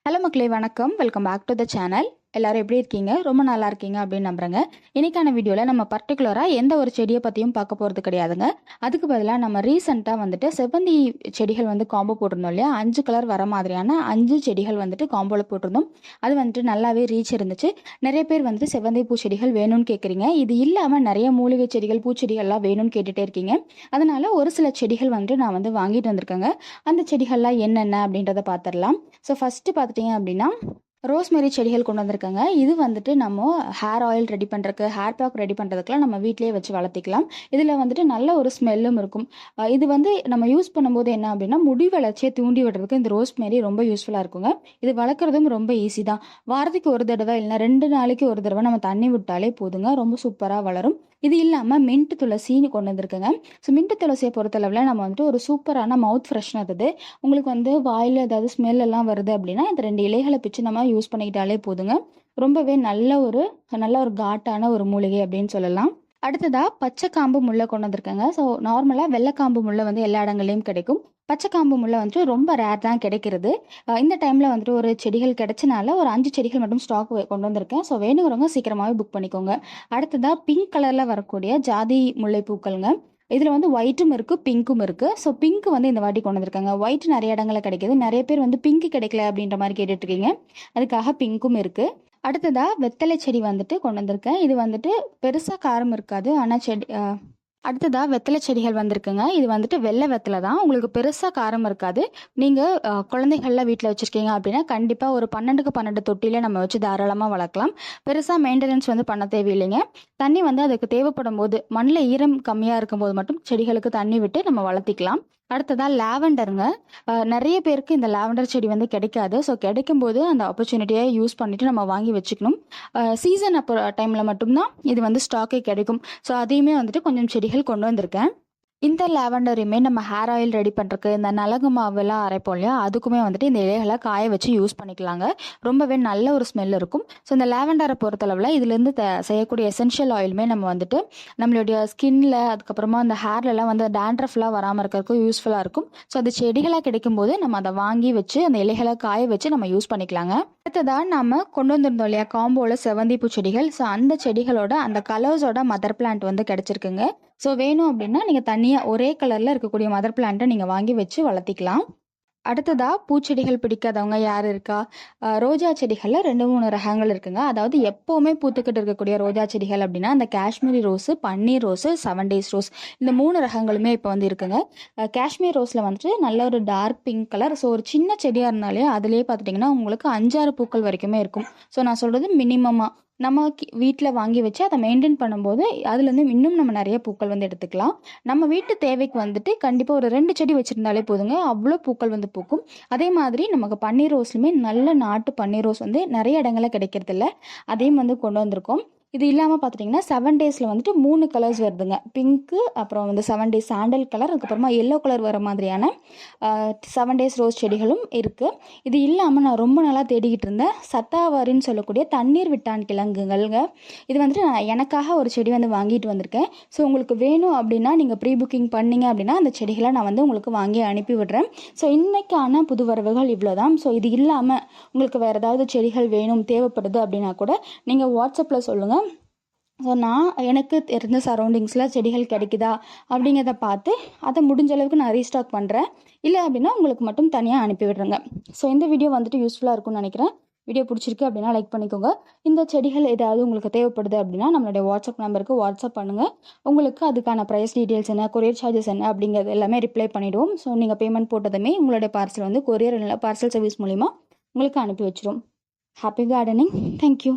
Hello மக்களே, வணக்கம். Welcome back to the channel. எல்லாரும் எப்படி இருக்கீங்க? ரொம்ப நல்லா இருக்கீங்க அப்படின்னு நம்புறேங்க. இன்னைக்கான வீடியோவில் நம்ம பர்டிகுலராக எந்த ஒரு செடியை பற்றியும் பார்க்க போகிறது கிடையாதுங்க. அதுக்கு பதிலாக நம்ம ரீசெண்டாக வந்துட்டு செவ்வந்தி செடிகள் வந்து காம்போ போட்டிருந்தோம் இல்லையா? 5 கலர் வர மாதிரியான 5 செடிகள் வந்துட்டு காம்போவில் போட்டிருந்தோம். அது வந்துட்டு நல்லாவே ரீச் இருந்துச்சு. நிறைய பேர் வந்துட்டு செவ்வந்தி பூச்செடிகள் வேணும்னு கேட்குறீங்க. இது இல்லாமல் நிறைய மூலிகை செடிகள், பூச்செடிகள்லாம் வேணும்னு கேட்டுகிட்டே இருக்கீங்க. அதனால ஒரு சில செடிகள் வந்துட்டு நான் வந்து வாங்கிட்டு வந்திருக்கேங்க. அந்த செடிகள்லாம் என்னென்ன அப்படின்றத பார்த்துடலாம். ஸோ ஃபஸ்ட்டு பார்த்துட்டிங்க அப்படின்னா ரோஸ்மெரி செடிகள் கொண்டு வந்திருக்காங்க. இது வந்துட்டு நம்ம ஹேர் ஆயில் ரெடி பண்ணுறதுக்கு, ஹேர் பேக் ரெடி பண்ணுறதுக்குலாம் நம்ம வீட்டிலேயே வச்சு வளர்த்திக்கலாம். இதில் வந்துட்டு நல்ல ஒரு ஸ்மெல்லும் இருக்கும். இது வந்து நம்ம யூஸ் பண்ணும்போது என்ன அப்படின்னா, முடி வளர்ச்சியை தூண்டி விடுறதுக்கு இந்த ரோஸ்மெரி ரொம்ப யூஸ்ஃபுல்லாக இருக்குங்க. இது வளர்க்குறதும் ரொம்ப ஈஸி தான். வாரத்துக்கு ஒரு தடவை இல்லைனா 2 நாளைக்கு ஒரு தடவை நம்ம தண்ணி விட்டாலே போதுங்க, ரொம்ப சூப்பராக வளரும். இது இல்லாமல் மின்ட் துளசின்னு கொண்டு வந்திருக்குங்க. ஸோ மின்ட் துளசியை பொறுத்தளவில் நம்ம வந்துட்டு ஒரு சூப்பரான மவுத் ஃப்ரெஷ்னர் இது. உங்களுக்கு வந்து வாயில் ஏதாவது ஸ்மெல் எல்லாம் வருது அப்படின்னா இந்த 2 இலைகளை பிச்சு நம்ம யூஸ் பண்ணிக்கிட்டாலே போதுங்க. ரொம்பவே நல்ல ஒரு காட்டான ஒரு மூலிகை அப்படின்னு சொல்லலாம். அடுத்ததா பச்சை காம்பு முல்லை கொண்டு வந்திருக்காங்க. ஸோ நார்மலாக வெள்ளைக்காம்பு முல்லை வந்து எல்லா இடங்கள்லையும் கிடைக்கும். பச்சை காம்பு முல்லை வந்துட்டு ரொம்ப ரேர் தான் கிடைக்கிறது. இந்த டைமில் வந்துட்டு ஒரு செடிகள் கிடைச்சனால ஒரு 5 செடிகள் மட்டும் ஸ்டாக் கொண்டு வந்திருக்கேன். ஸோ வேணுங்கிறவங்க சீக்கிரமாகவே புக் பண்ணிக்கோங்க. அடுத்ததா பிங்க் கலரில் வரக்கூடிய ஜாதி முல்லை பூக்கள்ங்க. இதில் வந்து ஒயிட்டும் இருக்குது, பிங்க்கும் இருக்குது. ஸோ பிங்க் வந்து இந்த வாட்டி கொண்டு வந்திருக்காங்க. ஒயிட் நிறைய இடங்களில் கிடைக்கிது. நிறைய பேர் வந்து பிங்க் கிடைக்கல அப்படின்ற மாதிரி கேட்டுட்ருக்கீங்க. அதுக்காக பிங்க்கும் இருக்குது. அடுத்ததா வெத்தலை செடி வந்துட்டு கொண்டு வந்திருக்கேன். இது வந்துட்டு பெருசாக காரம் இருக்காது. ஆனால் அடுத்ததா வெத்தலை செடிகள் வந்திருக்குங்க. இது வந்துட்டு வெள்ளை வெத்தலை தான். உங்களுக்கு பெருசாக காரம் இருக்காது. நீங்கள் குழந்தைகள்லாம் வீட்டில் வச்சுருக்கீங்க அப்படின்னா கண்டிப்பாக ஒரு 12க்கு 12 தொட்டியில் நம்ம வச்சு தாராளமாக வளர்க்கலாம். பெருசாக மெயின்டெனன்ஸ் வந்து பண்ண தேவையில்லைங்க. தண்ணி வந்து அதுக்கு தேவைப்படும் போது, மண்ணில் ஈரம் கம்மியாக இருக்கும்போது மட்டும் செடிகளுக்கு தண்ணி விட்டு நம்ம வளர்த்திக்கலாம். அடுத்ததாக லாவெண்டருங்க. நிறைய பேருக்கு இந்த லாவெண்டர் செடி வந்து கிடைக்காது. ஸோ கிடைக்கும்போது அந்த ஆப்பர்ச்சுனிட்டியை யூஸ் பண்ணிவிட்டு நம்ம வாங்கி வச்சுக்கணும். சீசன் அப்போ டைமில் மட்டும்தான் இது வந்து ஸ்டாக்கே கிடைக்கும். ஸோ அதையுமே வந்துட்டு கொஞ்சம் செடிகள் கொண்டு வந்திருக்கேன். இந்த லாவெண்டரையுமே நம்ம ஹேர் ஆயில் ரெடி பண்ணுறதுக்கு, இந்த நலங்கு மாவெல்லாம் அரைப்போம் இல்லையா, அதுக்குமே வந்துட்டு இந்த இலைகளை காய வச்சு யூஸ் பண்ணிக்கலாங்க. ரொம்பவே நல்ல ஒரு ஸ்மெல் இருக்கும். ஸோ இந்த லாவெண்டரை பொறுத்தளவில் இதுலேருந்து செய்யக்கூடிய எசென்ஷியல் ஆயிலுமே நம்ம வந்துட்டு நம்மளுடைய ஸ்கின்ல, அதுக்கப்புறமா அந்த ஹேர்லலாம் வந்து டேண்ட்ரஃப்லாம் வராமல் இருக்கிறதுக்கு யூஸ்ஃபுல்லாக இருக்கும். ஸோ அது செடிகளாக கிடைக்கும்போது நம்ம அதை வாங்கி வச்சு அந்த இலைகளை காய வச்சு நம்ம யூஸ் பண்ணிக்கலாங்க. அடுத்ததாக நம்ம கொண்டு வந்திருந்தோம் இல்லையா காம்போவில் செவந்தி பூ செடிகள். ஸோ அந்த செடிகளோட அந்த கலர்ஸோட மதர் பிளான்ட் வந்து கிடச்சிருக்குங்க. ஸோ வேணும் அப்படின்னா நீங்கள் தனியாக ஒரே கலரில் இருக்கக்கூடிய மதர் பிளான்ட்டை நீங்கள் வாங்கி வச்சு வளர்த்திக்கலாம். அடுத்ததாக பூச்செடிகள் பிடிக்காதவங்க யார் இருக்கா? ரோஜா செடிகளில் 2-3 ரகங்கள் இருக்குங்க. அதாவது எப்போவுமே பூத்துக்கிட்டு இருக்கக்கூடிய ரோஜா செடிகள் அப்படின்னா அந்த காஷ்மீரி ரோஸு, பன்னீர் ரோஸு, 7 டேஸ் ரோஸ், இந்த 3 ரகங்களுமே இப்போ வந்து இருக்குங்க. காஷ்மீர் ரோஸில் வந்துட்டு நல்ல ஒரு டார்க் பிங்க் கலர். ஸோ ஒரு சின்ன செடியாக இருந்தாலே அதிலே பார்த்துட்டிங்கன்னா உங்களுக்கு 5-6 பூக்கள் வரைக்குமே இருக்கும். ஸோ நான் சொல்கிறது மினிமமாக நம்ம வீட்டில் வாங்கி வச்சு அதை மெயின்டைன் பண்ணும்போது அதுலேருந்து இன்னும் நம்ம நிறைய பூக்கள் வந்து எடுத்துக்கலாம். நம்ம வீட்டு தேவைக்கு வந்துட்டு கண்டிப்பாக ஒரு 2 செடி வச்சுருந்தாலே போதுங்க, அவ்வளோ பூக்கள் வந்து பூக்கும். அதே மாதிரி நமக்கு பன்னீர் ரோஸ்லையுமே நல்ல நாட்டு பன்னீர் ரோஸ் வந்து நிறைய இடங்களில் கிடைக்கிறதில்ல. அதையும் வந்து கொண்டு வந்திருக்கோம். இது இல்லாமல் பார்த்துட்டிங்கன்னா 7 டேஸில் வந்துட்டு 3 கலர்ஸ் வருதுங்க. பிங்க்கு, அப்புறம் வந்து 7 டேஸ் சாண்டல் கலர், அதுக்கப்புறமா எல்லோ கலர் வர மாதிரியான 7 டேஸ் ரோஸ் செடிகளும் இருக்குது. இது இல்லாமல் நான் ரொம்ப நாளாக தேடிக்கிட்டு இருந்தேன் சத்தாவாரின்னு சொல்லக்கூடிய தண்ணீர் விட்டான் கிழங்குகள்ங்க. இது வந்துட்டு நான் எனக்காக ஒரு செடி வந்து வாங்கிட்டு வந்திருக்கேன். ஸோ உங்களுக்கு வேணும் அப்படின்னா நீங்கள் ப்ரீ புக்கிங் பண்ணிங்க அப்படின்னா அந்த செடிகளை நான் வந்து உங்களுக்கு வாங்கி அனுப்பி விடுறேன். ஸோ இன்றைக்கான புது வரவுகள் இவ்வளோ தான். ஸோ இது இல்லாமல் உங்களுக்கு வேறு ஏதாவது செடிகள் வேணும் தேவைப்படுது அப்படின்னா கூட நீங்கள் வாட்ஸ்அப்பில் சொல்லுங்கள். ஸோ நான் எனக்கு தெரிஞ்ச சரௌண்டிங்ஸில் செடிகள் கிடைக்குதா அப்படிங்கிறத பார்த்து அதை முடிஞ்ச அளவுக்கு நான் ரீஸ்டாக் பண்ணுறேன். இல்லை அப்படின்னா உங்களுக்கு மட்டும் தனியாக அனுப்பி விடுறேங்க. ஸோ இந்த வீடியோ வந்துட்டு யூஸ்ஃபுல்லாக இருக்கும்னு நினைக்கிறேன். வீடியோ பிடிச்சிருக்கு அப்படின்னா லைக் பண்ணிக்கோங்க. இந்த செடிகள் ஏதாவது உங்களுக்கு தேவைப்படுது அப்படின்னா நம்மளுடைய வாட்ஸ்அப் நம்பருக்கு வாட்ஸ்அப் பண்ணுங்கள். உங்களுக்கு அதுக்கான ப்ரைஸ் டீட்டெயில்ஸ் என்ன, கொரியர் சார்ஜஸ் என்ன அப்படிங்கிறது எல்லாமே ரிப்ளை பண்ணிவிடுவோம். ஸோ நீங்கள் பேமெண்ட் போட்டதுமே உங்களுடைய பார்சல் வந்து கொரியர் இல்லை பார்சல் சர்வீஸ் மூலிமா உங்களுக்கு அனுப்பி வச்சிரும். Happy gardening. தேங்க்யூ.